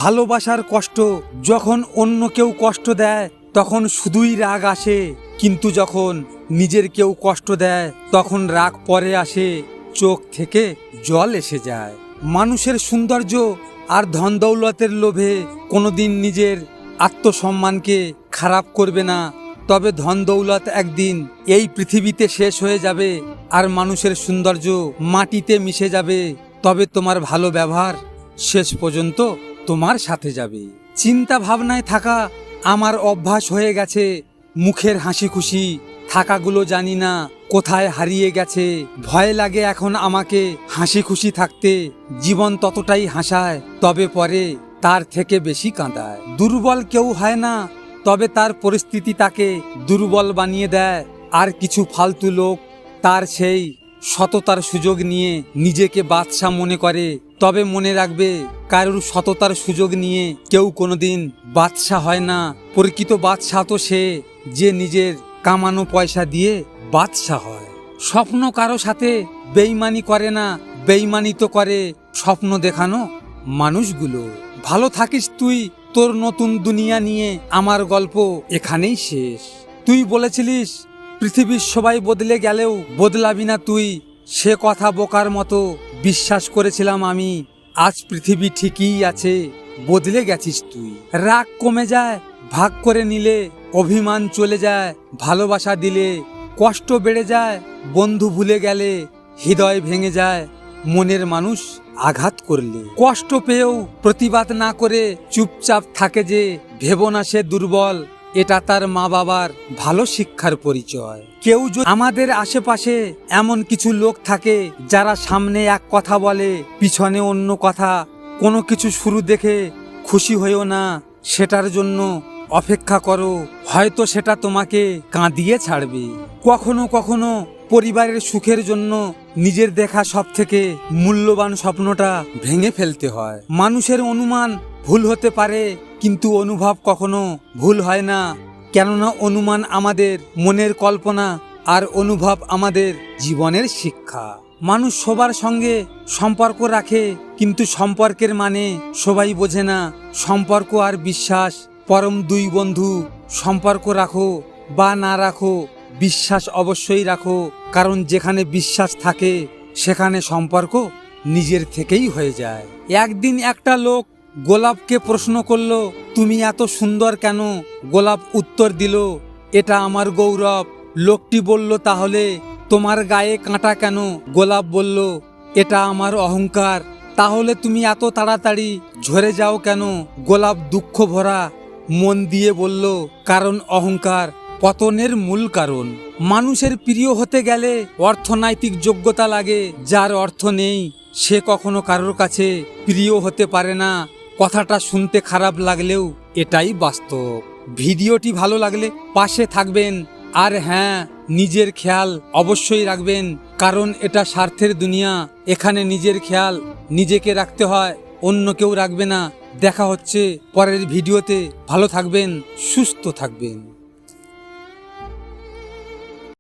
ভালোবাসার কষ্ট, যখন অন্য কেউ কষ্ট দেয় তখন শুধুই রাগ আসে, কিন্তু যখন নিজের কেউ কষ্ট দেয় তখন রাগ পরে আসে, চোখ থেকে জল এসে যায়। মানুষের সৌন্দর্য আর ধন দৌলতের লোভে কোনোদিন নিজের আত্মসম্মানকে খারাপ করবে না। তবে ধন দৌলত একদিন এই পৃথিবীতে শেষ হয়ে যাবে আর মানুষের সৌন্দর্য মাটিতে মিশে যাবে। তবে তোমার ভালো ব্যবহার শেষ পর্যন্ত তোমার সাথে যাবে। চিন্তা ভাবনায় থাকা আমার অভ্যাস হয়ে গেছে, মুখের হাসি খুশি থাকাগুলো জানি না কোথায় হারিয়ে গেছে। ভয় লাগে এখন আমাকে হাসি খুশি থাকতে, জীবন ততটাই হাসায় তবে পরে তার থেকে বেশি কাঁদায়। দুর্বল কেউ হয় না, তবে তার পরিস্থিতি তাকে দুর্বল বানিয়ে দেয়। আর কিছু ফালতু লোক তার সেই সততার সুযোগ নিয়ে নিজেকে বাদশা মনে করে। তবে মনে রাখবে, কারোর সততার সুযোগ নিয়ে কেউ কোনোদিন বাদশা হয় না। প্রকৃত বাদশা তো সে যে নিজের কামানো পয়সা দিয়ে বাদশা হয়। স্বপ্ন কারো সাথে বেইমানি করে না, বেইমানি তো করে স্বপ্ন দেখানো মানুষগুলো। ভালো থাকিস তুই তোর নতুন দুনিয়া নিয়ে। আমার গল্প এখানেই শেষ। তুই বলেছিলিস পৃথিবীর সবাই বদলে গেলেও বদলাবি না তুই, সে কথা বোকার মতো বিশ্বাস করেছিলাম আমি। আজ পৃথিবী ঠিকই আছে, বদলে গেছিস তুই। রাগ কমে যায় ভাগ করে নিলে, অভিমান চলে যায় ভালোবাসা দিলে, কষ্ট বেড়ে যায় বন্ধু ভুলে গেলে, হৃদয় ভেঙে যায় মনের মানুষ আঘাত করলে। কষ্ট পেয়েও প্রতিবাদ না করে চুপচাপ থাকে যে, ভেবো না সে দুর্বল, এটা তার মা বাবার ভালো শিক্ষার পরিচয়। কেউ যদি আমাদের আশেপাশে এমন কিছু লোক থাকে যারা সামনে এক কথা বলে পিছনে অন্য কথা, কোনো কিছু শুরু দেখে খুশি হয়েও না, সেটার জন্য অপেক্ষা করো, হয়তো সেটা তোমাকে কাঁদিয়ে ছাড়বে। কখনো কখনো পরিবারের সুখের জন্য নিজের দেখা সব থেকে মূল্যবান স্বপ্নটা ভেঙে ফেলতে হয়। মানুষের অনুমান ভুল হতে পারে, কিন্তু অনুভব কখনো ভুল হয় না। কেননা অনুমান আমাদের মনের কল্পনা আর অনুভব আমাদের জীবনের শিক্ষা। মানুষ সবার সঙ্গে সম্পর্ক রাখে, কিন্তু সম্পর্কের মানে সবাই বোঝে না। সম্পর্ক আর বিশ্বাস পরম দুই বন্ধু। সম্পর্ক রাখো বা না রাখো, বিশ্বাস অবশ্যই রাখো, কারণ যেখানে বিশ্বাস থাকে সেখানে সম্পর্ক নিজের থেকেই হয়ে যায়। একদিন একটা লোক গোলাপকে প্রশ্ন করল, তুমি এত সুন্দর কেন? গোলাপ উত্তর দিল, এটা আমার গৌরব। লোকটি বলল, তাহলে তোমার গায়ে কাঁটা কেন? গোলাপ বলল, এটা আমার অহংকার। তাহলে তুমি এত তাড়াতাড়ি ঝরে যাও কেন? গোলাপ দুঃখ ভরা মন দিয়ে বলল, কারণ অহংকার পতনের মূল কারণ। মানুষের প্রিয় হতে গেলে অর্থনৈতিক যোগ্যতা লাগে। যার অর্থ নেই সে কখনো কারোর কাছে প্রিয় হতে পারে না। কথাটা শুনতে খারাপ লাগলেও এটাই বাস্তব। ভিডিওটি ভালো লাগলে পাশে থাকবেন, আর হ্যাঁ, নিজের খেয়াল অবশ্যই রাখবেন, কারণ এটা স্বার্থের দুনিয়া। এখানে নিজের খেয়াল নিজেকে রাখতে হয়, অন্য কেউ রাখবে না। দেখা হচ্ছে পরের ভিডিওতে। ভালো থাকবেন, সুস্থ থাকবেন।